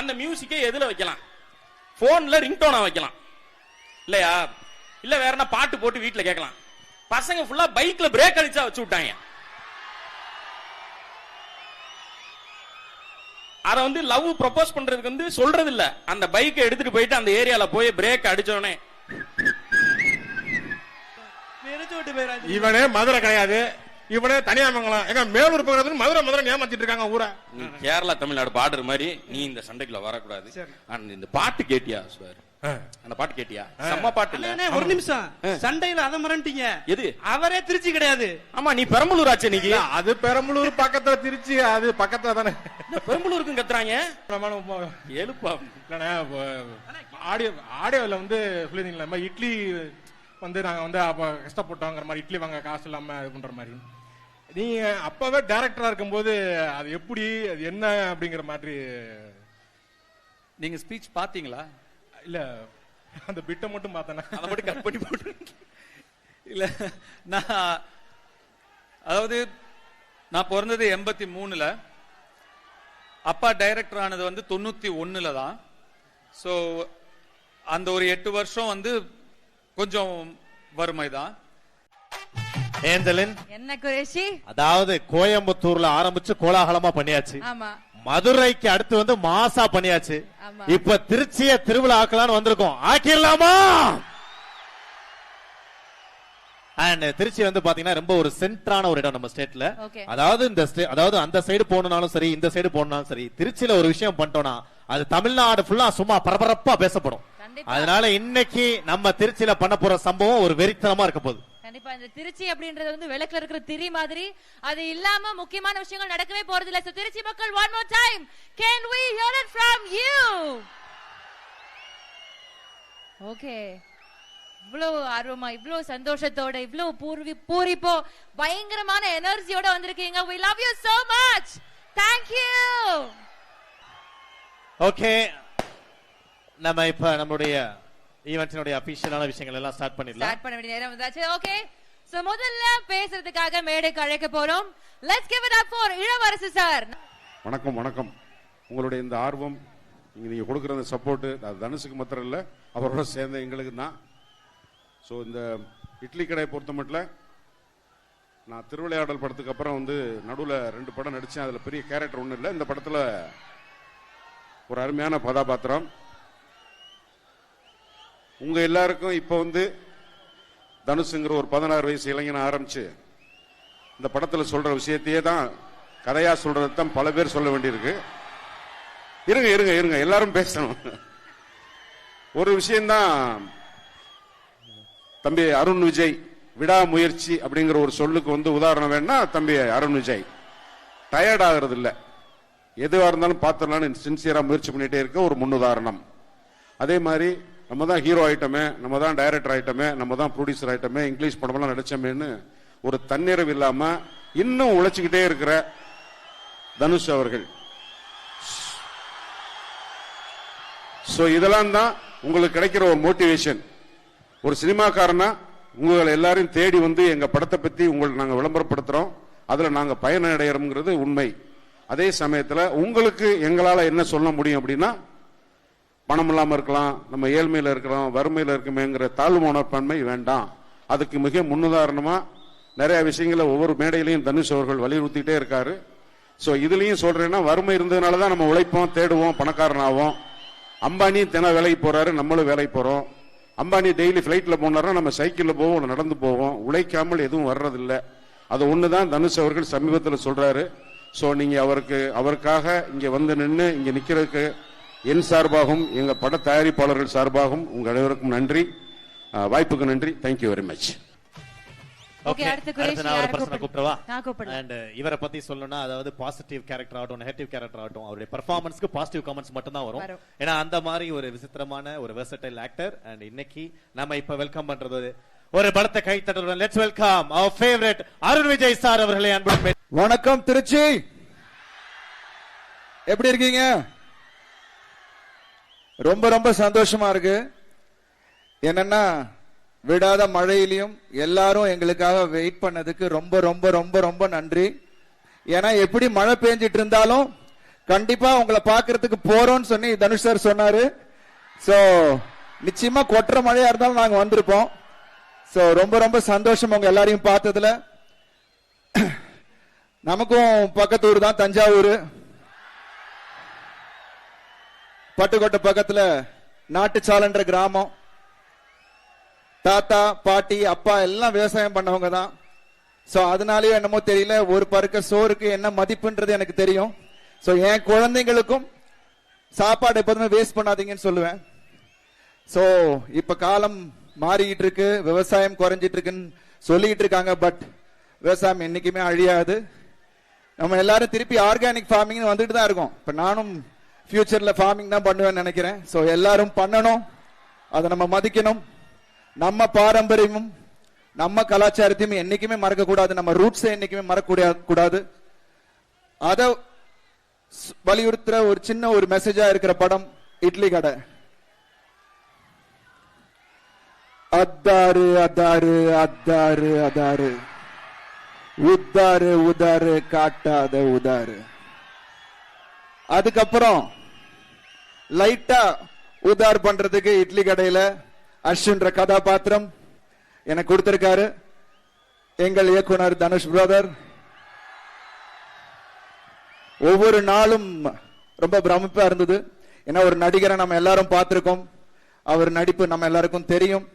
அந்த மியூசிக்கை எதுல வைக்கலாம்? போன்ல ரிங்டோனா வைக்கலாம் இல்லையா? இல்ல வேற என்ன பாட்டு போட்டு வீட்டுல கேட்கலாம். பசங்க ஃபுல்லா பைக்ல பிரேக் அடிச்சா வச்சு விட்டாங்க. அத வந்து லவ் ப்ரொபோஸ் பண்றதுக்கு வந்து சொல்றது இல்ல, அந்த பைக்கை எடுத்துட்டு போயிட்டு அந்த ஏரியால போய் பிரேக் அடிச்சோடனே இவனே மதுரை கிடையாது, இவனே தனியாமங்கலம். எங்க மேலூர் பக்கத்துல மதுரை மதுரை ஏமாத்திட்டு இருக்காங்க ஊரை. நீ கேரளா தமிழ்நாடு பாடுற மாதிரி நீ இந்த சண்டைக்குள்ள வரக்கூடாது. இந்த பாட்டு கேட்டியா சார்? அந்த பாட்டு கேட்டியா? செம்ம பாட்டு இல்ல? ஒரு நிமிஷம், சண்டையில அத மறந்துட்டீங்க. எது? அவரே திருச்சி கிடையாது. ஆமா, நீ பெரம்பலூர் ஆச்சு. நீ அது பெரம்பலூர் பக்கத்துல, திருச்சி அது பக்கத்துல தானே. பெரம்பலூருக்கும் கத்துறாங்க. எழுப்பா ஆடியோல வந்து சொல்லிருந்தீங்களா, இட்லி வந்து நாங்க வந்து அப்ப கஷ்டப்பட்டோங்கிற மாதிரி, இட்லி வாங்க காசு இல்லாம இது பண்ற மாதிரி. நீங்க அப்பவே டைரக்டரா இருக்கும்போது அது எப்படி, அது என்ன அப்படிங்கிற மாதிரி நீங்க ஸ்பீச் பாத்தீங்களா? இல்ல, அந்த பிட்டை மட்டும் பார்த்தேன். அதை மட்டும் கட் பண்ணி போட்டு இல்ல, நான் அதாவது நான் பிறந்தது 83ல, அப்பா டைரக்டர் ஆனது வந்து 91ல தான். ஸோ அந்த ஒரு 8 வருஷம் வந்து கொஞ்சம் வறுமை தான். ஏஞ்சலின் என்ன குரேஷி? அதாவது கோயம்புத்தூர்ல ஆரம்பிச்சு கோலாகலமா பண்ணியாச்சு, ஆமா. மதுரைக்கு அடுத்து வந்து மாசா பண்ணியாச்சு, ஆமா. இப்ப திருச்சிய திருவிழா ஆக்கலான்னு வந்திருக்கோம். ஆக்கிடலாமா? அண்ட் திருச்சி வந்து பாத்தீங்கன்னா ரொம்ப ஒரு சென்டரான ஒரு இடம் நம்ம ஸ்டேட்ல. அதாவது அந்த சைடு போனாலும் சரி, இந்த சைடு போனாலும் சரி, திருச்சியில ஒரு விஷயம் பண்ணிட்டோம்னா அது தமிழ்நாடு ஃபுல்லா சும்மா பரபரப்பா பேசப்படும். அதனால இன்னைக்கு நம்ம திருச்சியில பண்ண போற சம்பவம் ஒரு வெறித்தனமா இருக்க போகுது. கண்டிப்பா இந்த திருச்சி அப்படின்றது வந்து விளக்குல இருக்கிற திரி மாதிரி, அது இல்லாம முக்கியமான விஷயங்கள் நடக்கவே போறது இல்ல. So திருச்சி மக்கள், one more time, can we hear it from you? Okay, இவ்வளவு ஆர்வமா, இவ்வளவு சந்தோஷத்தோட, இவ்வளவு பூரிப்போ, பயங்கரமான எனர்ஜியோட வந்திருக்கீங்க. We love you so much. Thank you. Okay, நம்ம இப்ப நம்மளுடைய ஈவென்ட்டினுடைய அபிஷியலான விஷயங்கள் எல்லாம் ஸ்டார்ட் பண்ண வேண்டிய நேரம் வந்தாச்சு. ஓகே, சோ முதல்ல பேசுறதுக்காக மேடைக்கு அழைக்க போறோம். Let's give it up for Ilavarasu sir. வணக்கம். வணக்கம். உங்களுடைய இந்த ஆர்வம், நீங்க கொடுக்குற இந்த சப்போர்ட் தனுஷுக்கு மாத்திரம் இல்ல, அவரோட சேர்ந்த எங்களுக்கு தான். ஸோ இந்த இட்லி கடையை பொறுத்த மட்டும், நான் திருவிளையாடல் படத்துக்கு அப்புறம் வந்து நடுவில் 2 படம் நடித்தேன். அதில் பெரிய கேரக்டர் ஒன்றும் இல்லை. இந்த படத்தில் ஒரு அருமையான கதாபாத்திரம். உங்க எல்லாருக்கும் இப்போ வந்து தனுஷுங்கிற ஒரு 16 வயசு இளைஞனை ஆரம்பிச்சு இந்த படத்தில் சொல்ற விஷயத்தையே தான் கதையா சொல்றது தான் பல பேர் சொல்ல வேண்டியிருக்கு. இருங்க இருங்க இருங்க, எல்லாரும் பேசணும். ஒரு விஷயம்தான், தம்பி அருண் விஜய் விடாமுயற்சி அப்படிங்கிற ஒரு சொல்லுக்கு வந்து உதாரணம் வேணா, தம்பி அருண் விஜய் டயர்ட் ஆகிறது இல்லை, எதுவாக இருந்தாலும் பார்த்துடலான்னு சின்சியரா முயற்சி பண்ணிட்டே இருக்க ஒரு முன்னுதாரணம். அதே மாதிரி நம்ம தான் ஹீரோ ஆயிட்டமே, நம்ம தான் டைரக்டர் ஆயிட்டமே, நம்ம தான் ப்ரொடியூசர் ஆயிட்டமே, இங்கிலீஷ் படமெல்லாம் நடிச்சோமேன்னு ஒரு தன்னிறைவு இல்லாம இன்னும் உழைச்சிக்கிட்டே இருக்கிற தனுஷ் அவர்கள். சோ இதெல்லாம் தான் உங்களுக்கு கிடைக்கிற ஒரு மோட்டிவேஷன். ஒரு சினிமாக்காரனா உங்களை எல்லாரையும் தேடி வந்து எங்க படத்தை பத்தி உங்களுக்கு நாங்க விளம்பரப்படுத்துறோம், அதுல நாங்க பயனடைகிறோம்ங்கிறது உண்மை. அதே சமயத்துல உங்களுக்கு எங்களால என்ன சொல்ல முடியும் அப்படின்னா, பணம் இல்லாம இருக்கலாம், நம்ம ஏழ்மையில இருக்கிறோம், வறுமையில இருக்குமேங்கிற தாழ்வு மனப்பான்மை வேண்டாம். அதுக்கு மிக முன்னுதாரணமா நிறைய விஷயங்களை ஒவ்வொரு மேடையிலையும் தனுஷ் அவர்கள் வலியுறுத்திட்டே இருக்காரு. சோ இதுலயும் சொல்றேன்னா, வறுமை இருந்ததுனாலதான் நம்ம உழைப்போம், தேடுவோம், பணக்காரனாவோம். அம்பானி தினம் வேலைக்கு போறாரு, நம்மளும் வேலைக்கு போறோம். அம்பானி டெய்லி பிளைட்ல போனாருன்னா நம்ம சைக்கிள்ல போவோம், நடந்து போவோம். உழைக்காமல் எதுவும் வர்றதில்லை. அது ஒண்ணுதான் தனுஷ் அவர்கள் சமீபத்தில் சொல்றாரு. சோ நீங்க அவருக்காக இங்க வந்து நின்று இங்க நிக்கிறதுக்கு என் சார்பாகவும் எங்க பட தயாரிப்பாளர்கள் சார்பாகவும் உங்க அனைவருக்கும் நன்றி, வாய்ப்புக்கு நன்றி. Thank you very much. இவரை பத்தி சொல்லணும்னா, அதாவது பாசிட்டிவ் கேரக்டர் ஆகட்டும், நெகட்டிவ் கேரக்டர் ஆகட்டும், அவருடைய பெர்ஃபார்மன்ஸ்க்கு பாசிட்டிவ் கமெண்ட்ஸ் மட்டும் தான் வரும். ஏன்னா அந்த மாதிரி ஒரு விசித்திரமான ஒரு வெர்சடைல் ஆக்டர். அண்ட் இன்னைக்கு நம்ம இப்ப வெல்கம் பண்றது ஒரு பலத்த கை தட்டுடன். லெட்ஸ் வெல்கம் அவர் ஃபேவரட் அருண் விஜய் சார் அவர்களை அன்புடன். வணக்கம் திருச்சி, எப்படி இருக்கீங்க? ரொம்ப ரொம்ப சந்தோஷமா இருக்கு. என்னன்னா, விடாத மழையிலையும் எல்லாரும் எங்களுக்காக வெயிட் பண்ணதுக்கு ரொம்ப ரொம்ப ரொம்ப ரொம்ப நன்றி. ஏன்னா எப்படி மழை பெஞ்சிட்டு இருந்தாலும் கண்டிப்பா உங்களை பாக்குறதுக்கு போறோம்னு சொல்லி தனுஷ் சார் சொன்னாரு. சோ நிச்சயமா கொட்டுற மழையா இருந்தாலும் நாங்க வந்திருப்போம். சோ ரொம்ப ரொம்ப சந்தோஷம் உங்க எல்லாரையும் பார்த்ததுல. நமக்கும் பக்கத்தூர் தான் தஞ்சாவூர். பட்டுக்கோட்டை பக்கத்துல நாட்டுச்சாலன்ற கிராமம். தாத்தா பாட்டி அப்பா எல்லாம் விவசாயம் பண்ணவங்க தான். சோ அதனாலயோ என்னமோ தெரியல, ஒரு பருக்க சோறுக்கு என்ன மதிப்புன்றது எனக்கு தெரியும். சோ என் குழந்தைங்களுக்கும் சாப்பாடு எப்போதுமே வேஸ்ட் பண்ணாதீங்கன்னு சொல்லுவேன். சோ இப்ப காலம் மாறிக்கிட்டு இருக்கு, விவசாயம் குறைஞ்சிட்டு இருக்குன்னு சொல்லிட்டு இருக்காங்க. பட் விவசாயம் என்னைக்குமே அழியாது. நம்ம எல்லாரும் திருப்பி ஆர்கானிக் ஃபார்மிங் வந்துட்டு தான் இருக்கோம். இப்ப நானும் ஃபியூச்சர்ல ஃபார்மிங் தான் பண்ணுவேன்னு நினைக்கிறேன். சோ எல்லாரும் பண்ணணும், அதை நம்ம மதிக்கணும். நம்ம பாரம்பரியமும் நம்ம கலாச்சாரத்தையும் என்னைக்குமே மறக்க கூடாது. நம்ம ரூட்ஸை என்னைக்குமே மறக்க கூடாது. அதை வலியுறுத்துற ஒரு சின்ன ஒரு மெசேஜா இருக்கிற படம் இட்லி கடை. அத்தாரு அத்தாரு அத்தாரு அதாரு, உத்தாரு உதாரு காட்டாத உதாரு. அதுக்கப்புறம் லைட்டா உதார் பண்றதுக்கு இட்லி கடையில அஸ்வின்ற கதாபாத்திரம் எனக்கு கொடுத்திருக்காரு எங்கள் இயக்குனர் தனுஷ் பிரதர். ஒவ்வொரு நாளும் ரொம்ப பிரமிப்பா இருந்தது. ஏன்னா ஒரு நடிகரை நம்ம எல்லாரும் பார்த்திருக்கோம், அவர் நடிப்பு நம்ம எல்லாருக்கும் தெரியும்.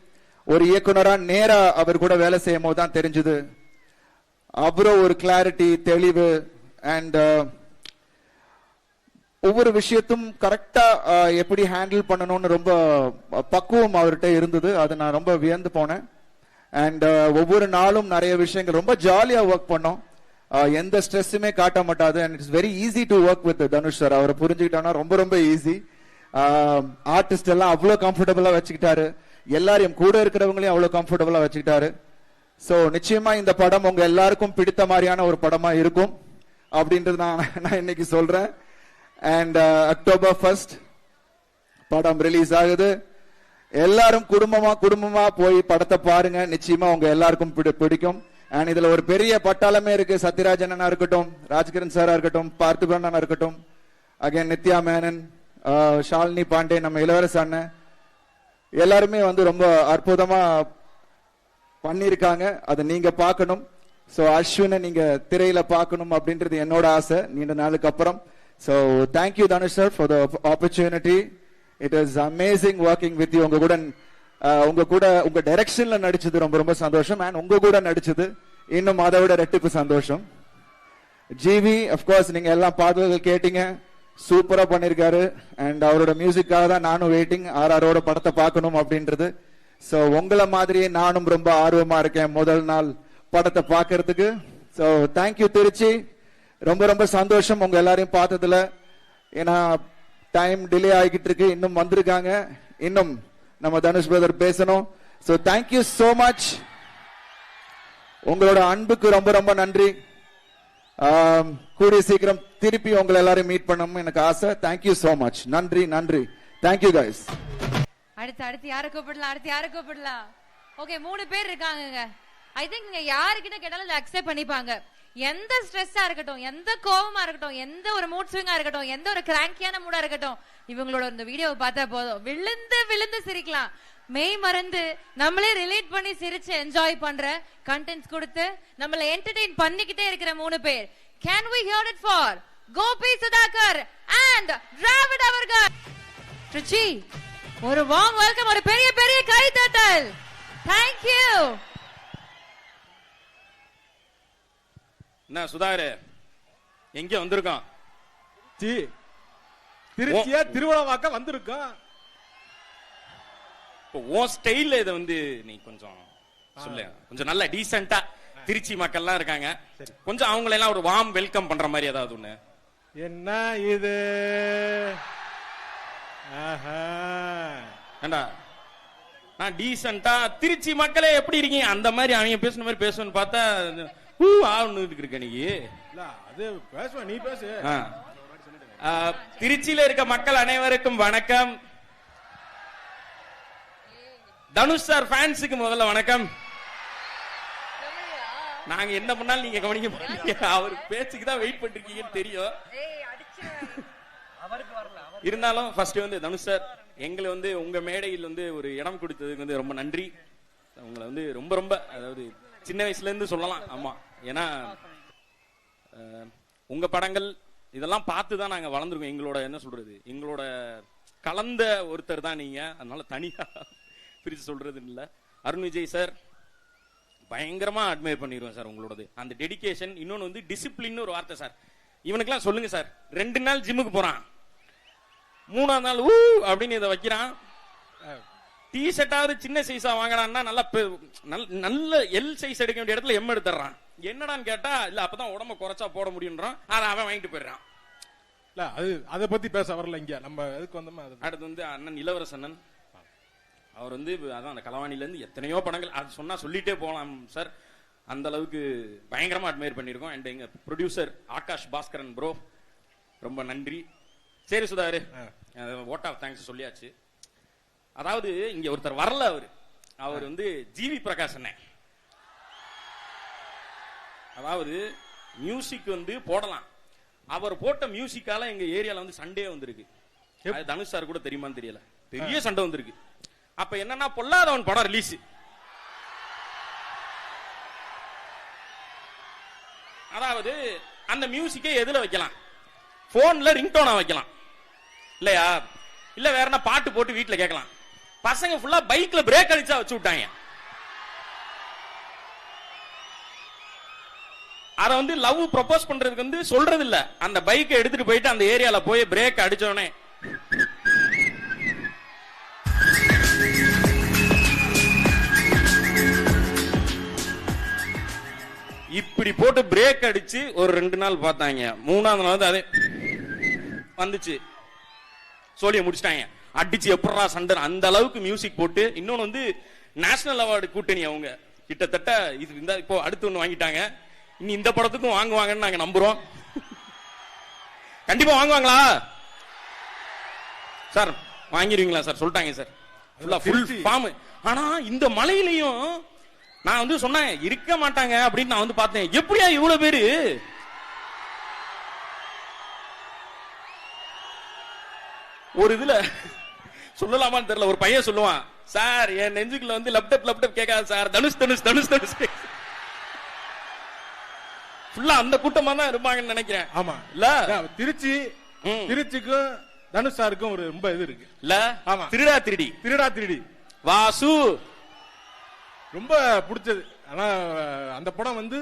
ஒரு இயக்குனரா நேரா அவர் கூட வேலை செய்யும் போது தான் தெரிஞ்சது அப்புறம் ஒரு கிளாரிட்டி, தெளிவு அண்ட் ஒவ்வொரு விஷயத்தும் கரெக்டா எப்படி ஹேண்டில் பண்ணணும்னு ரொம்ப பக்குவம் அவர்கிட்ட இருந்தது. அது நான் ரொம்ப வியந்து போனேன். அண்ட் ஒவ்வொரு நாளும் நிறைய விஷயங்கள் ரொம்ப ஜாலியா ஒர்க் பண்ணோம். எந்த ஸ்ட்ரெஸ்ஸுமே காட்ட மாட்டாது. And it's very easy to work with Dhanush sir. அவரை புரிஞ்சுக்கிட்டோம்னா ரொம்ப ரொம்ப ஈஸி. ஆர்டிஸ்ட் எல்லாம் அவ்வளவு கம்ஃபர்டபுளா வச்சுக்கிட்டாரு, எல்லாரையும் கூட இருக்கிறவங்களையும் அவ்வளவு கம்ஃபர்டபுளா வச்சுக்கிட்டாரு. சோ நிச்சயமா இந்த படம் உங்க எல்லாருக்கும் பிடித்த மாதிரியான ஒரு படமா இருக்கும் அப்படின்றது நான் இன்னைக்கு சொல்றேன். அண்ட் October 1 படம் ரிலீஸ் ஆகுது. எல்லாரும் குடும்பமா போய் படத்தை பாருங்க. நிச்சயமா உங்க எல்லாருக்கும் பிடிக்கும். அண்ட் இதுல ஒரு பெரிய பட்டாளமே இருக்கு. சத்யராஜ் அண்ணனா இருக்கட்டும், ராஜ்கிரண் சாரா இருக்கட்டும், பார்த்திபன் அண்ணா இருக்கட்டும், அகைன் நித்யா மேனன், ஷாலினி பாண்டே, நம்ம இளவரச அண்ணன், எல்லாருமே வந்து ரொம்ப அற்புதமா பண்ணிருக்காங்க. அதை நீங்க பார்க்கணும். சோ அஸ்வினை நீங்க திரையில பார்க்கணும் அப்படின்றது என்னோட ஆசை நீண்ட நாளுக்கு அப்புறம். So thank you Dhanush sir for the opportunity. It is amazing working with you. உங்க கூட உங்க டைரக்ஷன்ல நடிச்சது ரொம்ப ரொம்ப சந்தோஷம். அண்ட் உங்க கூட நடிச்சது இன்னும் அதை விட ரெட்டிப்பு சந்தோஷம். ஜிவி of course நீங்க எல்லாம் பாடல்கள் கேட்டீங்க, சூப்பரா பண்ணிருக்காரு. அண்ட் அவரோட மியூசிக்காக தான் நானும் வெயிட்டிங் RRரோட படத்தை பார்க்கணும் அப்படின்றது. சோ உங்களை மாதிரியே நானும் ரொம்ப ஆர்வமா இருக்கேன் முதல் நாள் படத்தை பார்க்கறதுக்கு. So thank you Trichy. ரொம்ப ரொம்ப சந்தோஷம் உங்க எல்லாரையும் பார்த்ததுல. ஏன்னா டைம் டிலே ஆகிட்டு இருக்கு, இன்னும் வந்திருக்காங்க, இன்னும் நம்ம தனுஷ் பிரதர் பேசணும். So thank you so much. உங்களோட அன்புக்கு ரொம்ப ரொம்ப நன்றி. கூடிய சீக்கிரம் திருப்பி உங்களை எல்லாரும் மீட் பண்ணணும் எனக்கு ஆசை. Thank you so much. நன்றி நன்றி. Thank you guys. அடுத்து யாரை கூப்பிடலாம்? ஓகே, 3 பேர் இருக்காங்க. ஐ திங்க் நீங்க யாருக்கிட்ட கேட்டாலும் அக்செப்ட் பண்ணிப்பாங்க. எந்த ஸ்ட்ரெஸ்ஸா இருக்கட்டும், எந்த கோவமா இருக்கட்டும், எந்த ஒரு மூட் ஸ்விங்கா இருக்கட்டும், எந்த ஒரு கிராங்கியான மூடா இருக்கட்டும், இவங்களோட இந்த வீடியோவை பார்த்தா போதும் விழுந்து சிரிக்கலாம். மெய் மறந்து நம்மளே ரிலேட் பண்ணி சிரிச்சு என்ஜாய் பண்ற கண்டென்ட்ஸ் கொடுத்து நம்மள என்டர்டெயின் பண்ணிக்கிட்டே இருக்கிற 3 பேர். Can we hear it for Gopi Sudhakar and Dravid அவர்கள்? ட்ரிச்சி, ஒரு warm welcome, ஒரு பெரிய கைதட்டல். Thank you. என்ன சுதாகர் எங்க வந்திருக்கோம்? திருச்சியா திருவிழாவாக்க வந்திருக்கோம். உன் ஸ்டைல்ல இதை வந்து நீ கொஞ்சம் சொல்லு, கொஞ்சம் நல்ல டீசென்ட்டா. திருச்சி மக்கள்லாம் இருக்காங்க, கொஞ்சம் அவங்களை எல்லாம் ஒரு வார்ம் வெல்கம் பண்ற மாதிரி ஏதாவது ஒண்ணு. என்ன இது? ஏண்டா நான் டீசென்ட்டா திருச்சி மக்களே எப்படி இருக்கீங்க அந்த மாதிரி அவங்க பேசுன மாதிரி பேசணும்னு பார்த்தா இருக்க நீ. அது பேசுவ, நீ பேசு. திருச்சியில இருக்க மக்கள் அனைவருக்கும் வணக்கம். தனுஷ் சார் ஃபேன்ஸுக்கு முதல்ல வணக்கம். நாங்க என்ன பண்ணாலும் நீங்க கவனிக்க மாட்டீங்க, அவர் பேச்சுக்கு தான் வெயிட் பண்ணிருக்கீங்கன்னு தெரியும். இருந்தாலும் ஃபர்ஸ்ட் வந்து தனுஷ் சார் எங்களை வந்து உங்க மேடையில் வந்து ஒரு இடம் கொடுத்ததுக்கு வந்து ரொம்ப நன்றி. உங்களை வந்து ரொம்ப ரொம்ப அதாவது சின்ன வயசுல இருந்து சொல்லலாம். ஆமா, ஏன்னா உங்க படங்கள் இதெல்லாம் பார்த்து தான் நாங்க வளர்ந்துருக்கோம். எங்களோட என்ன சொல்றது, எங்களோட கலந்த ஒருத்தர் தான் நீங்க. அதனால தனியா பிரிச்சு சொல்றது இல்ல. அருண் விஜய் சார் பயங்கரமா அட்மையர் பண்ணிடுவோம் சார் உங்களோடது அந்த டெடிகேஷன். இன்னொன்னு வந்து டிசிப்ளின் ஒரு வார்த்தை சார். இவனுக்கெல்லாம் சொல்லுங்க சார், 2 நாள் ஜிம்முக்கு போறான், 3ஆவது நாள் அப்படின்னு இதை வைக்கிறான். டி ஷர்ட்டாவது சின்ன சைஸா வாங்கினான்னா நல்ல எல் சைஸ் எடுக்க வேண்டிய இடத்துல எம் எடுத்துறான். என்னடான்னு கேட்டா இல்ல அப்பதான் உடம்ப குறைச்சா போட முடியும்ன்றான். அதை அவன் வாங்கிட்டு போயிடுறான். இல்ல அது அதை பத்தி பேச வரல இங்க. நம்ம எதுக்கு வந்தோமா? அடுத்து வந்து அண்ணன் இளவரசன், அவர் வந்து அதான் அந்த களவாணில இருந்து எத்தனையோ படங்கள் அது சொன்னா சொல்லிட்டே போகலாம் சார். அந்த அளவுக்கு பயங்கரமா அட்மையர் பண்ணிருக்கோம். அண்ட் எங்க ப்ரொடியூசர் ஆகாஷ் பாஸ்கரன் ப்ரோ ரொம்ப நன்றி. சரி சுதாரு, ஓட் ஆஃப் தேங்க்ஸ் சொல்லியாச்சு. அதாவது இங்க ஒருத்தர் வரல, அவர் வந்து ஜிவி பிரகாஷ் அண்ணன். அதாவது மியூசிக் வந்து போடலாம், அவர் போட்ட மியூசிக்கால எங்க ஏரியால வந்து சண்டே வந்திருக்கு. தனுஷ் சார் கூட தெரியுமான்னு தெரியல, பெரிய சண்டை வந்திருக்கு. அப்ப என்னன்னா பொல்லாதவன் படம் ரிலீஸ். அதாவது அந்த மியூசிக்கை எதுல வைக்கலாம்? போன்ல ரிங்டோனா வைக்கலாம் இல்லையா? இல்ல வேற என்ன பாட்டு போட்டு வீட்டுல கேட்கலாம். பசங்க ஃபுல்லா பைக்ல பிரேக் அடிச்சா வச்சு விட்டாங்க. அத வந்து லவ் ப்ரொபோஸ் பண்றதுக்கு வந்து சொல்றது இல்ல, அந்த பைக்கை எடுத்துட்டு போயிட்டு அந்த ஏரியால போய் பிரேக் அடிச்சோடனே இப்படி போட்டு பிரேக் அடிச்சு ஒரு 2 நாள் பார்த்தாங்க. 3ஆவது நாள் அதே வந்துச்சு, சோழிய முடிச்சிட்டாங்க. அடிச்சு எப்படா சண்டை, அந்த அளவுக்கு மியூசிக் போட்டு. இன்னொன்னு வந்து நேஷனல் அவார்டு கூட்டணி அவங்க கிட்டத்தட்ட இது இந்த இப்போ அடுத்து ஒண்ணு வாங்கிட்டாங்க. இனி இந்த படத்துக்கும் வாங்குவாங்கன்னு நாங்க நம்புறோம். கண்டிப்பா வாங்குவாங்களா சார்? வாங்கிடுவீங்களா சார்? சொல்லிட்டாங்க சார், ஃபுல் ஃபார்ம். ஆனா இந்த மலையிலையும் நான் வந்து சொன்னேன் இருக்க மாட்டாங்க அப்படின்னு நான் வந்து பார்த்தேன். எப்படியா இவ்வளவு பேரு? ஒரு இதுல சொல்லலாமான்னு தெரியல, ஒரு பையன் சொல்லுவான், சார் என் நெஞ்சுக்குள்ள வந்து லப்டப் கேட்காது சார், தனுஷ் தனுஷ் தனுஷ் தனுஷ். ஃபுல்லா அந்த கூட்டமா தான் இருப்பாங்கன்னு நினைக்கிறேன். ஆமா இல்ல, திருச்சிக்கும் தனுஷ் சாருக்கும் ஒரு ரொம்ப இது இருக்கு இல்ல? ஆமா, திருடா திருடி வாசு ரொம்ப பிடிச்சது. ஆனா அந்த படம் வந்து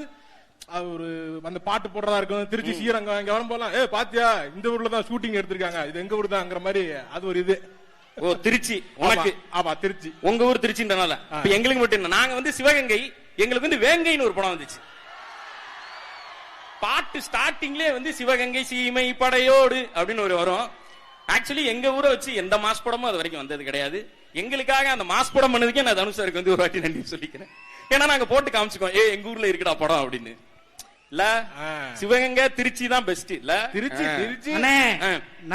ஒரு அந்த பாட்டு போடுறதா இருக்கும். திருச்சி ஸ்ரீரங்கம் இங்க வரும் போலாம், பாத்தியா இந்த ஊர்ல தான் ஷூட்டிங் எடுத்திருக்காங்க, இது எங்க ஊர் தான்ங்கிற மாதிரி அது ஒரு இது. ஓ திருச்சி உனக்கு? ஆமா திருச்சி, உங்க ஊர் திருச்சின்றனால. எங்களுக்கு மட்டும் நாங்க வந்து சிவகங்கை, எங்களுக்கு வந்து வேங்கைன்னு ஒரு படம் வந்துச்சு. பாட்டு ஸ்டார்டிங்லேயே வந்து சிவகங்கை சீமை படையோடு அப்படின்னு ஒரு வரும். ஆக்சுவலி எங்க ஊரை வச்சு எந்த மாஸ் படமும் அது வரைக்கும் வந்தது கிடையாது. எங்களுக்காக அந்த மாஸ் படம் பண்ணதுக்கே நான் தனுஷ் சாருக்கு வந்து ஒரு வாட்டி நன்றி சொல்லிக்கிறேன். ஏன்னா நாங்க போட்டு காமிச்சுக்கோம், எங்க ஊர்ல இருக்குடா படம் அப்படின்னு. இல்ல சிவகங்கை திருச்சி தான் பெஸ்ட். இல்ல திருச்சி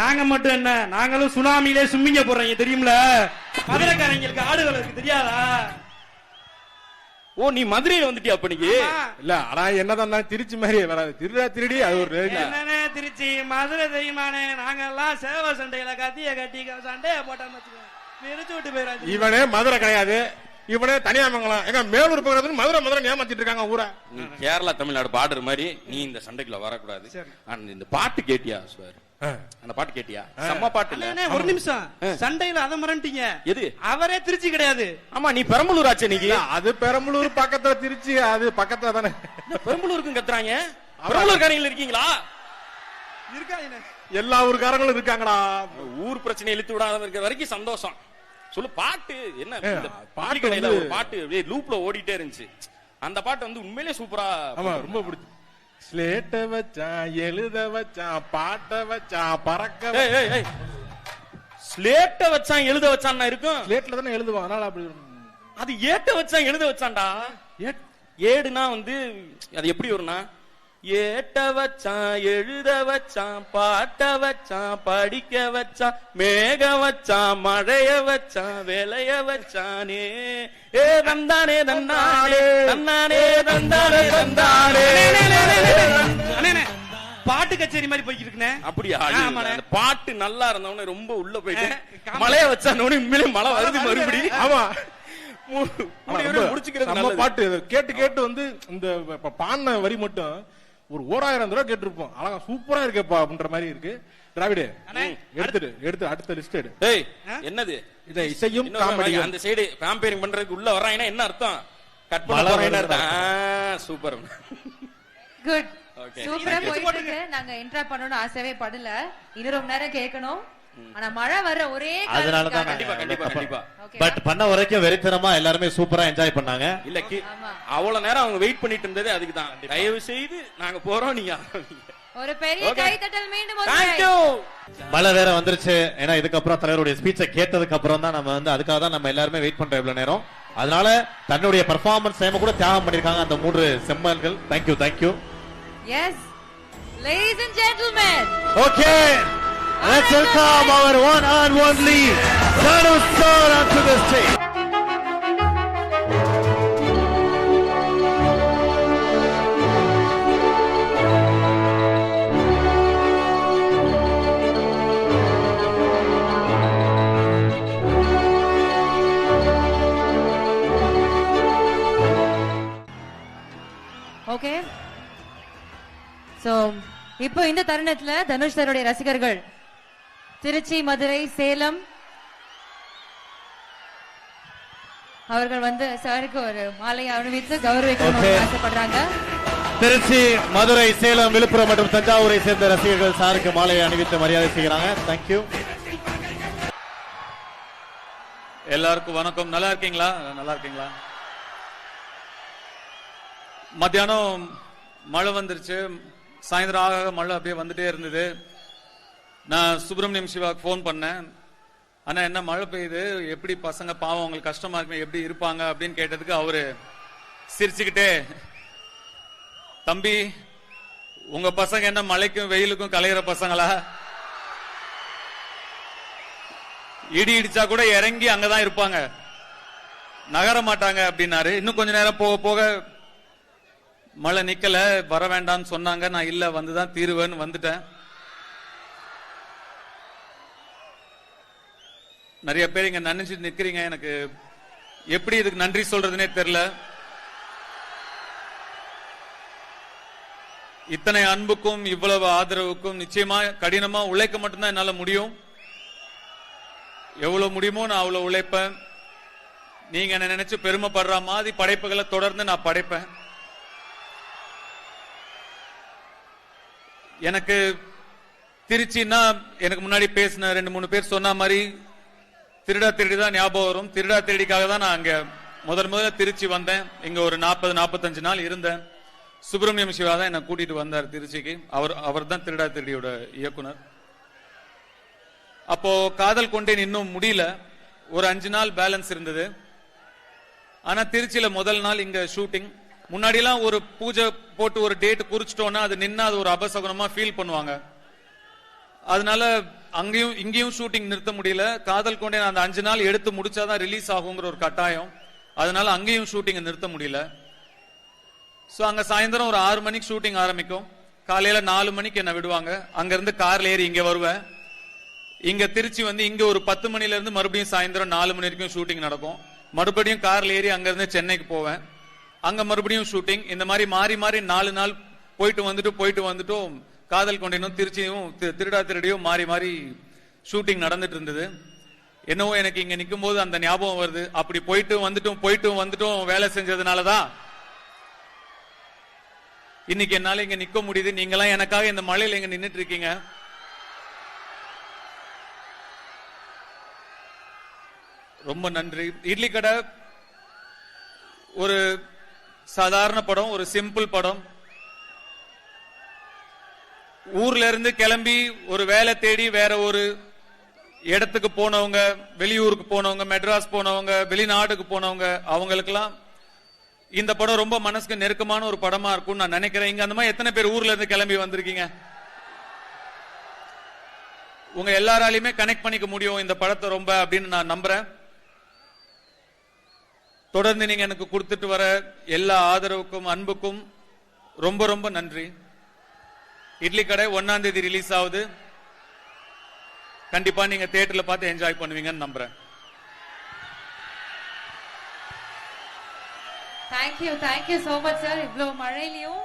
நாங்க மட்டும் என்ன, நாங்களும் சுனாமியிலே சும்மிங்க போடுறீங்க தெரியுமில. மதுரைக்காரங்களுக்கு ஆடுகள் இருக்கு தெரியாதா? ஓ நீ மதுரையில வந்துட்டியா அப்ப? நீங்க இல்ல ஆனா என்னதான் திருச்சி மாதிரியே வராது. திருடி அது ஒரு என்னன்னே திருச்சி மதுரை தெரியுமானே? நாங்க எல்லாம் சேவை சண்டையில கத்திய கட்டி சண்டைய போட்டோம்னு வச்சுக்கோங்க, பிரிச்சு விட்டு போயிடாது. இவனே மதுரை கிடையாது, இவனே தனியாமங்கலம். எங்க மேலூர் பக்கத்துல மதுரை ஏமாத்திட்டு இருக்காங்க ஊரை. நீ கேரளா தமிழ்நாடு பார்டர் மாதிரி நீ இந்த சண்டைக்குள்ள வரக்கூடாது. இந்த பாட்டு கேட்டியா சார்? அந்த பாட்டு கேட்டியா? செம்ம பாட்டு இல்ல? ஒரு நிமிஷம், சண்டையில அதை மறந்துட்டீங்க. எது? அவரே திருச்சி கிடையாது. ஆமா நீ பெரம்பலூர் ஆச்சு. நீங்க அது பெரம்பலூர் பக்கத்துல, திருச்சி அது பக்கத்துல தானே. பெரம்பலூருக்கும் கத்துறாங்க. பெரம்பலூர்காரங்க இருக்கீங்களா? இருக்காங்க, எல்லா ஊர்காரங்களும் இருக்காங்கடா. ஊர் பிரச்சனை இழுத்து விடாத இருக்கிற வரைக்கும் சந்தோஷம். சொல்லு பாட்டு என்ன? பாட்டு ஒரு பாட்டு லூப்ல ஓடிட்டே இருந்துச்சு. அந்த பாட்டு வந்து உண்மையிலே சூப்பரா. ஆமா ரொம்ப பிடிச்சு. ஸ்லேட்ட வச்சான், எழுத வச்சான், பாட்ட வச்சான், பறக்க. ஸ்லேட்ட வச்சான் எழுத வச்சான் இருக்கும். ஸ்லேட்ல தானே எழுதுவான், அதனால அப்படி. அது ஏட்ட வச்சான் எழுத வச்சான்டா. ஏடுனா வந்து அது எப்படி வரும்னா, ஏட்ட வச்சான் எழுத வச்சான் பாட்ட வச்சான் படிக்க வச்சான் மேக வச்சான் மழைய வச்சான் விளைய வச்சானே ஏ தந்தானே தந்தானே தந்தானே தந்தானே தந்தானே. பாட்டு கச்சேரி மாதிரி போய்கிட்டு இருக்குனே. அப்படியா? ஆமாண்ணே. அந்த பாட்டு நல்லா இருந்தவனே ரொம்ப உள்ள போயிட்டு மழைய வச்சானே உண்மையிலே மழை வருது மறுபடியும். ஆமா முடிச்சுக்கிறது நம்ம நல்லது. பாட்டு கேட்டு கேட்டு வந்து இந்த பாடின வரி மட்டும் ஒரு 1000 தடவை கேட்டிருப்போம். அழகா சூப்பரா இருக்கேப்பா அப்படின்ற மாதிரி இருக்கு. திராவிடு எடுத்து அடுத்த லிஸ்ட் எடு. டேய் என்னது இதை இசையும் இன்னொரு காமெடியும் அந்த சைடு காம்பேரிங் பண்றதுக்கு உள்ள வர்றாங்கன்னா என்ன அர்த்தம்? கட் பண்ண போறேன்னு அர்த்தம். சூப்பர். குட். Okay. சூப்பரா போயிட்டு இருக்கு. நாங்க இன்டராக்ட் பண்ணனும்னு ஆசையே படல. இன்னும் ரொம்ப நேரம் கேட்கணும். ஆனா மழை வர ஒரே அதனால தான் கண்டிப்பா கண்டிப்பா கண்டிப்பா. பட் பண்ண வரைக்கும் வெறித்தனமா எல்லாருமே சூப்பரா என்ஜாய் பண்ணாங்க. இல்ல அவ்வளவு நேரம் அவங்க வெயிட் பண்ணிட்டு இருந்தது அதுக்கு தான். தயவு செய்து நாங்க போறோம், நீங்க ஒரு பெரிய கைதட்டல் மீண்டும் ஒரு Thank you. மழை வேற வந்துருச்சு. ஏன்னா இதுக்கப்புறம் தலைவருடைய ஸ்பீச்சை கேட்டதுக்கு அப்புறம் தான் நம்ம வந்து அதுக்காக தான் நம்ம எல்லாருமே வெயிட் பண்றோம் இவ்வளவு நேரம். அதனால தன்னுடைய பெர்ஃபார்மன்ஸ் டைம் கூட தியாகம் பண்ணிருக்காங்க அந்த 3 செம்மல்கள். Thank you thank you. Yes, ladies and gentlemen. Okay, let's welcome our one and only Danu sir onto the stage. Okay. So, இப்போ இந்த தருணத்துல தனுஷ் சாருடைய ரசிகர்கள் திருச்சி, மதுரை, சேலம் அவர்கள் வந்து சாருக்கு ஒரு மாலை அணிவித்து கௌரவிக்கணும்னு ஆசைப்படுறாங்க. திருச்சி, மதுரை, சேலம், விழுப்புரம் மற்றும் தஞ்சாவூரை சேர்ந்த ரசிகர்கள் சாருக்கு மாலையை அணிவித்து மரியாதை செய்கிறாங்க. தேங்க்யூ. எல்லாருக்கும் வணக்கம். நல்லா இருக்கீங்களா? நல்லா இருக்கீங்களா? மத்தியானம் மழை வந்துருச்சு. சாயந்தரம் ஆக மழை அப்படியே வந்துட்டே இருந்தது. நான் சுப்பிரமணியம் சிவாக்கு ஃபோன் பண்ணேன். ஆனா என்ன மழை பெய்யுது, எப்படி பசங்க பாவம் அவங்களுக்கு கஷ்டமா இருக்கு, எப்படி இருப்பாங்க அப்படின்னு கேட்டதுக்கு அவரு சிரிச்சுக்கிட்டே, தம்பி உங்க பசங்க என்ன மழைக்கும் வெயிலுக்கும் கலையிற பசங்களா? இடி இடிச்சா கூட இறங்கி அங்கதான் இருப்பாங்க, நகர மாட்டாங்க அப்படின்னாரு. இன்னும் கொஞ்ச நேரம் போக போக மழை நிக்கல, வர வேண்டாம்னு சொன்னாங்க. நான் இல்ல வந்துதான் தீருவேன்னு வந்துட்டேன். நிறைய பேர் இங்க நினைச்சிட்டு நிக்கிறீங்க. எனக்கு எப்படி இதுக்கு நன்றி சொல்றதுனே தெரியல. இத்தனை அன்புக்கும் இவ்வளவு ஆதரவுக்கும் நிச்சயமா கடினமா உழைக்க மட்டும்தான் என்னால முடியும். எவ்வளவு முடியுமோ நான் அவ்வளவு உழைப்பேன். நீங்க என்ன நினைச்சு பெருமைப்படுற மாதிரி படைப்புகளை தொடர்ந்து நான் படைப்பேன். எனக்கு திருச்சின்னா எனக்கு முன்னாடி பேசின 2-3 பேர் சொன்ன மாதிரி திருடா திருடி தான் ஞாபகம் வரும். திருடா திருடிக்காக தான் நான் அங்க முதல்ல திருச்சி வந்தேன். இங்க ஒரு 40-45 நாள் இருந்தேன். சுப்பிரமணியம் சிவா தான் என்னை கூட்டிட்டு வந்தார் திருச்சிக்கு. அவர் தான் திருடா திருடியோட இயக்குனர். அப்போ காதல் கொண்டேன் இன்னும் முடியல. ஒரு 5 நாள் பேலன்ஸ் இருந்தது. ஆனா திருச்சியில முதல் நாள் இங்க ஷூட்டிங். முன்னாடி எல்லாம் ஒரு பூஜை போட்டு ஒரு டேட் குறிச்சிட்டோம்னா அது நின்னா அது ஒரு அபசகுனமா ஃபீல் பண்ணுவாங்க. அதனால அங்கேயும் இங்கேயும் ஷூட்டிங் நிறுத்த முடியல. காதல் கொண்டே அந்த 5 நாள் எடுத்து முடிச்சாதான் ரிலீஸ் ஆகுங்கிற ஒரு கட்டாயம். அதனால அங்கேயும் ஷூட்டிங் நிறுத்த முடியல. சோ அங்க சாயந்தரம் ஒரு 6 மணிக்கு ஷூட்டிங் ஆரம்பிக்கும். காலையில 4 மணிக்கு என்ன விடுவாங்க. அங்க இருந்து கார்ல ஏறி இங்க வருவேன். இங்க திருச்சி வந்து இங்க ஒரு 10 மணில இருந்து மறுபடியும் சாயந்தரம் 4 மணி வரைக்கும் ஷூட்டிங் நடக்கும். மறுபடியும் கார்ல ஏறி அங்க இருந்து சென்னைக்கு போவேன். அங்க மறுபடியும் ஷூட்டிங். இந்த மாதிரி மாறி மாறி 4 நாள் போயிட்டு வந்துட்டும் காதல் கொண்டேனும் திருச்சியும் திருடா திருடியும் மாறி மாறி ஷூட்டிங் நடந்துட்டு இருந்தது. என்னவோ எனக்கு இங்க நிக்கும் போது அந்த ஞாபகம் வருது. அப்படி போயிட்டு வந்துட்டும் வேலை செஞ்சதுனாலதான் இன்னைக்கு என்னால இங்க நிக்க முடியுது. நீங்களாம் எனக்காக இந்த மழையில இங்க நின்னுட்டு இருக்கீங்க. ரொம்ப நன்றி. இட்லி கடை ஒரு சாதாரண படம், ஒரு சிம்பிள் படம். ஊர்ல இருந்து கிளம்பி ஒரு வேலை தேடி வேற ஒரு இடத்துக்கு போனவங்க, வெளியூருக்கு போனவங்க, மெட்ராஸ் போனவங்க, வெளிநாட்டுக்கு போனவங்க, அவங்களுக்கெல்லாம் இந்த படம் ரொம்ப மனசுக்கு நெருக்கமான ஒரு படமா இருக்கும்னு நான் நினைக்கிறேன். இங்க அந்த மாதிரி எத்தனை பேர் ஊர்ல இருந்து கிளம்பி வந்திருக்கீங்க? உங்க எல்லாராலையுமே கனெக்ட் பண்ணிக்க முடியும் இந்த படத்தை ரொம்ப அப்படின்னு நான் நம்புறேன். தொடர்ந்து நீங்க எனக்கு கொடுத்துட்டு வர எல்லா ஆதரவுக்கும் அன்புக்கும் ரொம்ப ரொம்ப நன்றி. இட்லி கடை 1ஆம் தேதி ரிலீஸ் ஆகுது. கண்டிப்பா நீங்க தியேட்டர்ல பார்த்து என்ஜாய் பண்ணுவீங்கன்னு நம்புறேன். Thank you so much sir. இவ்வளவு மழையிலையும்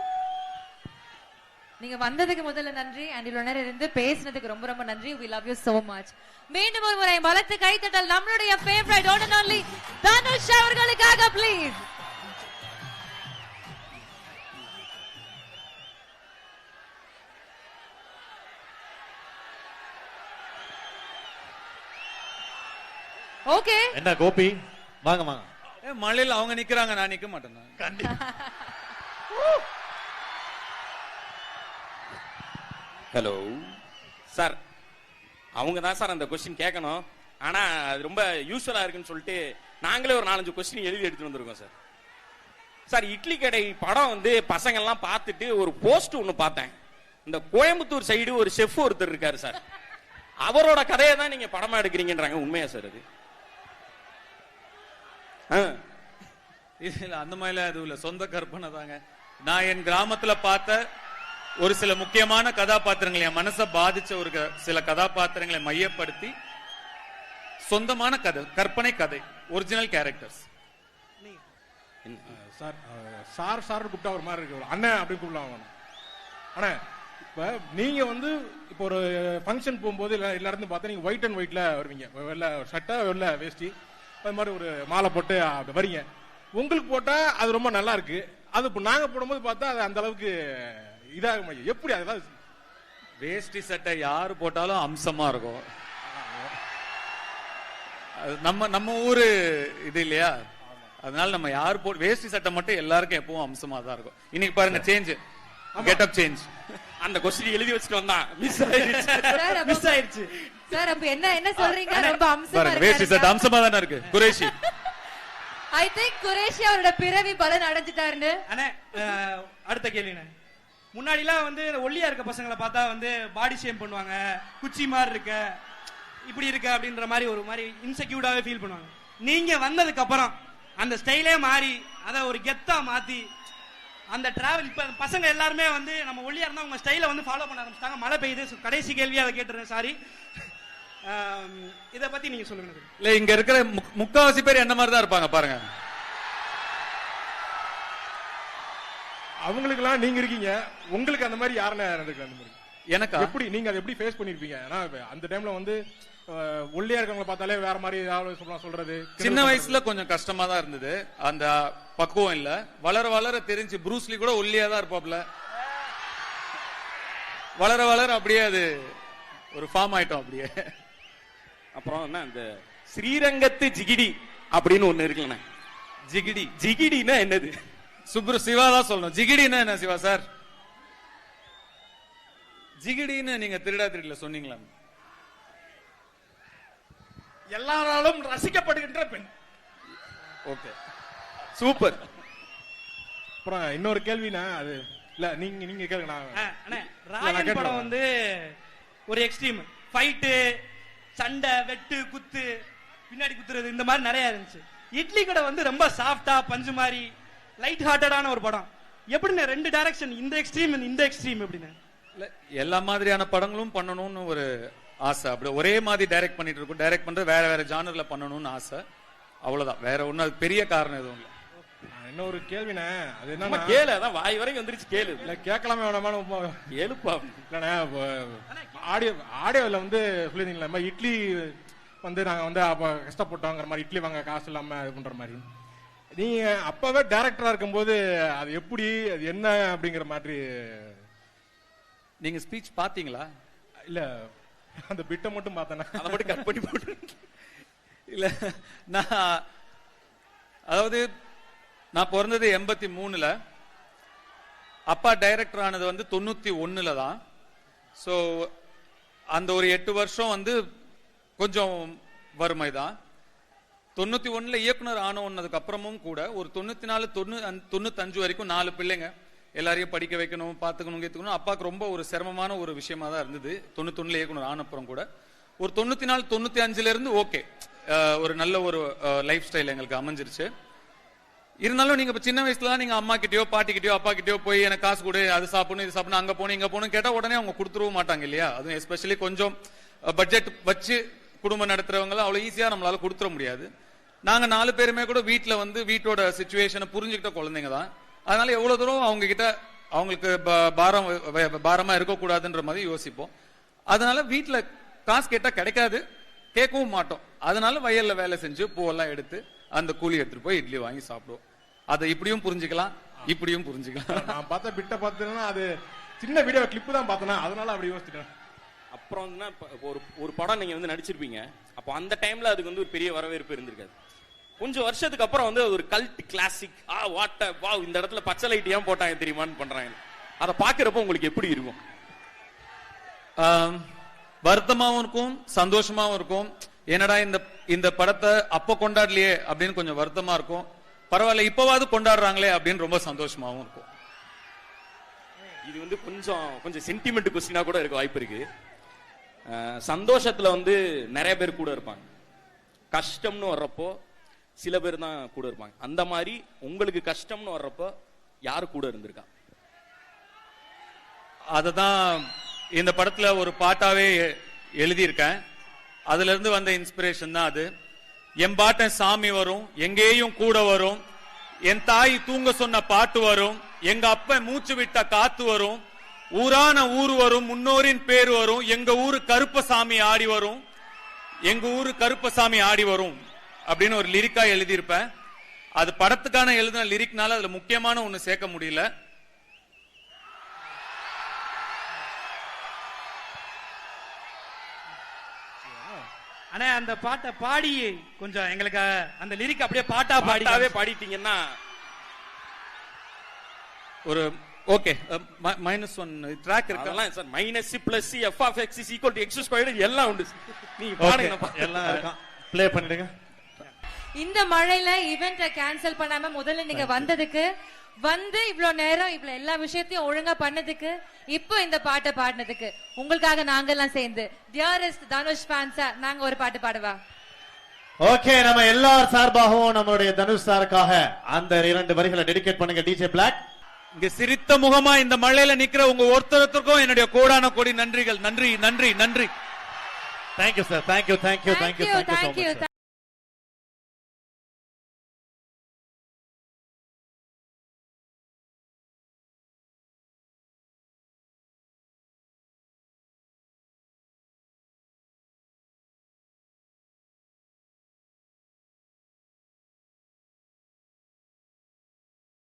நீங்க வந்ததுக்கு முதல்ல நன்றி. அண்ட் இவ்வளவு நேரம் இருந்து பேசினதுக்கு ரொம்ப ரொம்ப நன்றி. we love you so much. மீண்டும் ஒரு முறை பலத்த கைத்தட்டல் நம்மளுடைய favourite one and only Dhanush அவர்களுக்காக ப்ளீஸ். ஓகே என்ன கோபி வாங்க வாங்க. மழையில அவங்க நிக்கிறாங்க, நான் நிக்க மாட்டேன். கண்டிப்பா. ஹலோ சார், அவங்க தான் சார் அந்த கொஸ்டின் கேட்கணும். ஆனா அது ரொம்ப யூஸ்வலா இருக்குன்னு சொல்லிட்டு நாங்களே ஒரு 4-5 கொஸ்டின் எழுதி எடுத்துட்டு வந்திருக்கோம் சார். சார், இட்லி கடை படம் வந்து பசங்க எல்லாம் பார்த்துட்டு ஒரு போஸ்ட் ஒண்ணு பார்த்தேன். இந்த கோயம்புத்தூர் சைடு ஒரு செஃப் ஒருத்தர் இருக்காரு சார், அவரோட கதையை தான் நீங்க படமா எடுக்கிறீங்கன்றாங்க. உண்மையா சார் அது? இல்ல, அந்த மாதிரிலாம் எதுவும் இல்ல, சொந்த கற்பனை தாங்க. நான் என் கிராமத்துல பார்த்த ஒரு சில முக்கியமான கதாபாத்திரங்களை, என் மனசை பாதிச்ச ஒரு சில கதாபாத்திரங்களை மையப்படுத்தி சொந்தமான கதை, கற்பனை கதை, original characters. Sir sir sir கூப்பிட்டா ஒரு மாதிரி இருக்கு, அண்ணன் அப்படி கூப்பிடலாம். அண்ணா இப்ப நீங்க வந்து இப்போ ஒரு ஃபங்க்ஷன் போகும்போது எல்லா இடத்துல பார்த்தா நீங்க ஒயிட் அண்ட் ஒயிட்ல வருவீங்க, வெள்ளை சட்டை வெள்ளை வேஷ்டி, அது மாதிரி ஒரு மாலை போட்டு வரீங்க. உங்களுக்கு போட்டா அது ரொம்ப நல்லா இருக்கு, அது இப்போ நாங்க போடும்போது பார்த்தா அது அந்த அளவுக்கு இதாக எப்படி? அதுதான் வேஷ்டி சட்டை யாரு போட்டாலும் அம்சமா இருக்கும். நம்ம ஊரு இது இல்லையா, அதனால நம்ம யாரு போட்டு வேஷ்டி சட்டை மட்டும் எல்லாருக்கும் எப்பவும் அம்சமா தான் இருக்கும். இன்னைக்கு பாருங்க சேஞ்ச், கெட்டப் சேஞ்ச். அந்த கொஸ்டின் எழுதி வச்சுட்டு வந்தா மிஸ் ஆயிடுச்சு சார். அப்ப என்ன சொல்றீங்க? ரொம்ப அம்சமா இருக்கு. வேஷ்டி சட்டை அம்சமா தானே இருக்கு. குரேஷி, ஐ திங்க் குரேஷி அவரோட பிறவி பலன் அடைஞ்சிட்டாருன்னு. அண்ணே அடுத்த கேள்விண்ணே, முன்னாடிலாம் வந்து ஒல்லியா இருக்க பசங்களை பார்த்தா வந்து பாடி ஷேம் பண்ணுவாங்க, குச்சி மாதிரி இருக்க, இப்படி இருக்க அப்படின்ற மாதிரி ஒரு மாதிரி இன்செக்யூர்டாவே ஃபீல் பண்ணுவாங்க. நீங்க வந்ததுக்கு அப்புறம் அந்த ஸ்டைலே மாறி அதை ஒரு கெத்தா மாத்தி அந்த டிராவல், இப்ப பசங்க எல்லாருமே வந்து நம்ம ஒல்லியா இருந்தா உங்க ஸ்டைல வந்து ஃபாலோ பண்ண ஆரம்பிச்சிட்டாங்க. மழை பெய்யுது, கடைசி கேள்வியா அதை கேட்டுறேன், சாரி. இத பத்தி நீங்க சொல்லுங்க. இல்ல, இங்க இருக்கிற முக்காவாசி பேர் என்ன மாதிரி தான் இருப்பாங்க பாருங்க. அவங்களுக்கெல்லாம் நீங்க இருக்கீங்க, உங்களுக்கு அந்த மாதிரி யாருன்னா இருக்கு? அந்த மாதிரி எனக்கு எப்படி நீங்க அதை எப்படி ஃபேஸ் பண்ணிருப்பீங்க? ஏன்னா அந்த டைம்ல வந்து ஒல்லியா இருக்கவங்களை பார்த்தாலே வேற மாதிரி ஏதாவது சொல்றது. சின்ன வயசுல கொஞ்சம் கஷ்டமா தான் இருந்தது, அந்த பக்குவம் இல்ல. வளர வளர தெரிஞ்சு, ப்ரூஸ்லி கூட ஒல்லியா தான் இருப்பாப்ல. வளர வளர அப்படியே அது ஒரு ஃபார்ம் ஆயிட்டோம் அப்படியே. அப்புறம் என்ன, இந்த ஸ்ரீரங்கத்து ஜிகிடி அப்படின்னு ஒண்ணு இருக்குல்ல. ஜிகிடி, ஜிகிடினா என்னது? சிவா தான் சொல்லணும். ஜிகிடினா என்ன சிவா சார்? ஜிகிடின்னு நீங்க திருடா திருடல சொன்னீங்களா? எல்லாராலும் ரசிக்கப்படுகின்ற பெண். Okay, super. அப்புறம் இன்னொரு கேள்வினா, அது இல்ல நீங்க கேளுங்க. ராயன் படம் வந்து ஒரு எக்ஸ்ட்ரீம் ஃபைட்டு, சண்டை, வெட்டு, குத்து, பின்னாடி குத்துறது, இந்த மாதிரி நிறைய இருந்துச்சு. இட்லி கடை வந்து ரொம்ப சாஃப்டா பஞ்சு மாதிரி லைட் ஹார்ட்டடான ஒரு படம். எப்படின்னு 2 டைரக்ஷன், இந்த எக்ஸ்ட்ரீம் இந்த எக்ஸ்ட்ரீம் எப்படின்னு? எல்லா மாதிரியான படங்களும் பண்ணணும்னு ஒரு ஆசை. அப்படி ஒரே மாதிரி டைரக்ட் பண்ணிட்டு இருக்கும், டைரக்ட் பண்றது வேற வேற ஜானர்ல பண்ணணும்னு ஆசை, அவ்வளவுதான். வேற ஒன்னும் பெரிய காரணம் எதுவும் இல்லை. இன்னொரு கேள்வினா, அது என்ன கேளு, அதான் வாய் வரைக்கும் வந்துருச்சு, கேளு. இல்ல கேட்கலாமே வேணாமாலும் கேளுப்பா. இல்லண்ணே, ஆடியோவில் வந்து சொல்லியிருந்தீங்களா இட்லி வந்து நாங்க வந்து அப்ப கஷ்டப்பட்டோங்கிற மாதிரி, இட்லி வாங்க காசு இல்லாம இது பண்ற மாதிரி. நீங்க அப்பவே டைரக்டரா இருக்கும்போது அது எப்படி, அது என்ன அப்படிங்கிற மாதிரி நீங்க ஸ்பீச் பாத்தீங்களா? இல்ல, அந்த பிட்டை மட்டும் பார்த்தேன், அதை மட்டும் கட் பண்ணி போட்டு. இல்ல, நான் அதாவது நான் பிறந்தது 83ல, அப்பா டைரக்டர் ஆனது வந்து 91ல தான். ஸோ அந்த ஒரு 8 வருஷம் வந்து கொஞ்சம் வறுமை தான். 91ல இயக்குனர் ஆனதுக்கு அப்புறமும் கூட ஒரு 94 95 வரைக்கும் 4 பிள்ளைங்க, எல்லாரையும் படிக்க வைக்கணும், பார்த்துக்கணும், கேத்துக்கணும். அப்பாவுக்கு ரொம்ப ஒரு சிரமமான ஒரு விஷயமா தான் இருந்தது. 91ல இயக்குனர் ஆன அப்புறம் கூட ஒரு 94 95ல இருந்து ஓகே, ஒரு நல்ல ஒரு லைஃப் ஸ்டைல் எங்களுக்கு அமைஞ்சிருச்சு. இருந்தாலும் நீங்க இப்ப சின்ன வயசுல நீங்க அம்மா கிட்டயோ பாட்டி கிட்டயோ அப்பா கிட்டயோ போய் எனக்கு காசு கொடு, அது சாப்பிடணும் இது சாப்பிடணும் அங்க போகணும் இங்க போகணும் கேட்டா உடனே அவங்க கொடுத்துருவும் மாட்டாங்க இல்லையா? அதுவும் எஸ்பெஷலி கொஞ்சம் பட்ஜெட் வச்சு குடும்பம் நடத்துறவங்க அவ்வளவு ஈஸியா நம்மளால கொடுத்துட முடியாது. நாங்க 4 பேருமே கூட வீட்டுல வந்து வீட்டோட சிச்சுவேஷனை புரிஞ்சுக்கிட்ட குழந்தைங்க தான். அதனால எவ்வளவு தூரம் அவங்க கிட்ட அவங்களுக்கு பாரமா இருக்கக்கூடாதுன்ற மாதிரி யோசிப்போம். அதனால வீட்டுல காசு கேட்டா கிடைக்காது, கேட்கவும் மாட்டோம். அதனால வயல்ல வேலை செஞ்சு பூவெல்லாம் எடுத்து அந்த கூலி எடுத்துட்டு போய் இட்லி வாங்கி சாப்பிடுவோம். அதை இப்படியும் புரிஞ்சுக்கலாம், இப்படியும் புரிஞ்சுக்கலாம். நான் பார்த்த பிட்ட பார்த்தேன்னா அது சின்ன வீடியோ கிளிப்பு தான் பார்த்தேன்னா அதனால அப்படி யோசிச்சிட்டேன். அப்புறம் வந்து ஒரு படம் நீங்க வந்து நடிச்சிருப்பீங்க. அப்போ அந்த டைம்ல அதுக்கு வந்து ஒரு பெரிய வரவேற்பு இருந்திருக்காது. கொஞ்சம் வருஷத்துக்கு அப்புறம் வந்து ஒரு கல்ட் கிளாசிக் வாவ் இந்த இடத்துல பச்சை லைட் ஏன் போட்டாங்க தெரியுமான்னு பண்றாங்க. அதை பாக்குறப்ப உங்களுக்கு எப்படி இருக்கும்? வருத்தமாவும் இருக்கும், சந்தோஷமாவும் இருக்கும். என்னடா இந்த படத்தை அப்ப கொண்டாடலையே அப்படின்னு கொஞ்சம் வருத்தமா இருக்கும். பரவாயில்ல இப்பவாவது கொண்டாடுறாங்களே அப்படின்னு ரொம்ப சந்தோஷமாவும் இருக்கும். இது வந்து கொஞ்சம் சென்டிமெண்ட் கொஸ்டினா கூட இருக்க வாய்ப்பு இருக்கு. சந்தோஷத்துல வந்து நிறைய பேர் கூட இருப்பாங்க, கஷ்டம்னு வர்றப்போ சில பேர் தான் கூட இருப்பாங்க. அந்த மாதிரி உங்களுக்கு கஷ்டம்னு வர்றப்போ யாரு கூட இருந்திருக்கா? அததான் இந்த படத்துல ஒரு பாட்டாவே எழுதியிருக்கேன். அதுல இருந்து வந்த இன்ஸ்பிரேஷன் தான் அது. எம்பாட்டன் சாமி வரும், எங்கேயும் கூட வரும், என் தாய் தூங்க சொன்ன பாட்டு வரும், எங்க அப்ப மூச்சு விட்ட காத்து வரும், ஊரான ஊர் வரும், முன்னோரின் பேர் வரும், எங்க ஊரு கருப்பசாமி ஆடி வரும், எங்க ஊரு கருப்பசாமி ஆடி வரும் அப்படின்னு ஒரு லிரிக்கா எழுதியிருப்பேன். அது படத்துக்கான எழுதின லிரிக்னால அதுல முக்கியமான ஒண்ணு சேர்க்க முடியல. ஆனா அந்த பாட்டை பாடி கொஞ்சம் எங்களுக்கு அந்த லிரிக் அப்படியே பாட்டாவே பாடிட்டீங்கன்னா ஒரு ஓகே -1 ட்ராக் இருக்கு. அதெல்லாம் sir minus plus f of x is equal to x squared எல்லாம் உண்டு. நீங்க பாடுங்க, எல்லாம் இருக்கான், ப்ளே பண்ணிடுங்க. இந்த மழையில ஈவென்ட்ட கேன்சல் பண்ணாம முதல்ல நீங்க வந்ததுக்கு, வந்து இவ்வளவு நேரம் இவ்வளவு எல்லா விஷயத்தையும் ஒழுங்கா பண்ணதுக்கு, இப்போ இந்த பாட்டை பாடினதுக்கு உங்களுக்காக நாங்க எல்லாம் சேர்ந்து டியரஸ்ட் தனுஷ் ஃபேன்ஸா நாங்க ஒரு பாட்டு பாடுவா. ஓகே, நம்ம எல்லார் சார்பாகவும் நம்மளுடைய தனுஷ் சாருக்காக அந்த 2 வரிகளை டெடிகேட் பண்ணுங்க டிஜே பிளாக். இங்க சிரித்த முகமா இந்த மழையில நிக்கிற உங்க ஒருத்தருக்கும் என்னுடைய கோடான கோடி நன்றிகள். நன்றி நன்றி நன்றி. Thank you sir, thank you.